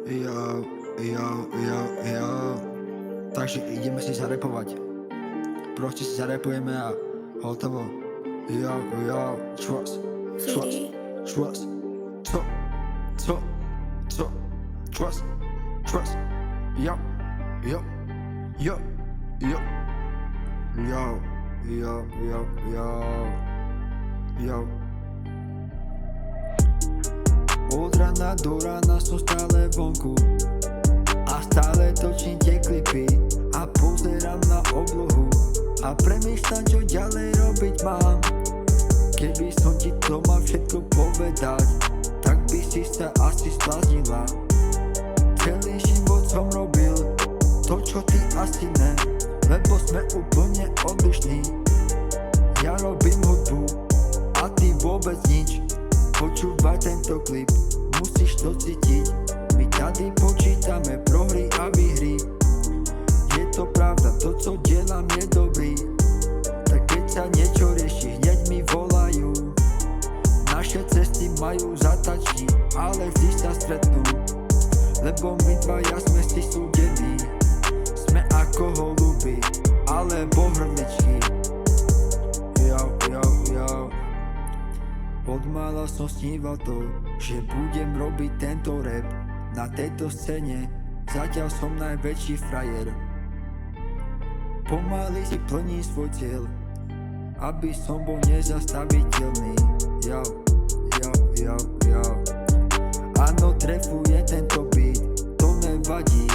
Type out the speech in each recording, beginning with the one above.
Jo, jo. Takže ideme si zarepovať. Proste si zarepujeme a hotovo. Jo, trust. Trust. Jo. Od rana do rana som stále vonku a stále točím tie klipy a pozerám na oblohu a premýšľam, čo ďalej robiť mám. Keby som ti to mal všetko povedať, tak by si sa asi zbláznila. Celý život som robil to, čo ty asi ne, lebo sme úplne odlišní. Ja robím hudbu a ty vôbec nič. Počúvaj tento klip, musíš to cítiť. My tady počítame prohry a výhry. Je to pravda, to co delám je dobrý. Tak keď sa niečo rieši, hneď mi volajú. Naše cesty majú zatačky, ale vždy sa stretnú. Lebo my dvaja sme si súdení. Sme ako holuby, alebo hrdličky. Od mala som sníval to, že budem robiť tento rap. Na tejto scéne zatiaľ som najväčší frajer. Pomaly si plním svoj cieľ, aby som bol nezastaviteľný. Jo. Áno, trefuje tento beat, to nevadí,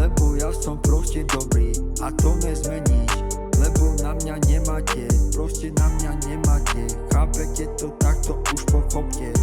lebo ja som proste dobrý a to nezmeníš, lebo na mňa nemáte, proste na mňa nemáte. Chápete to, takto už pochopte.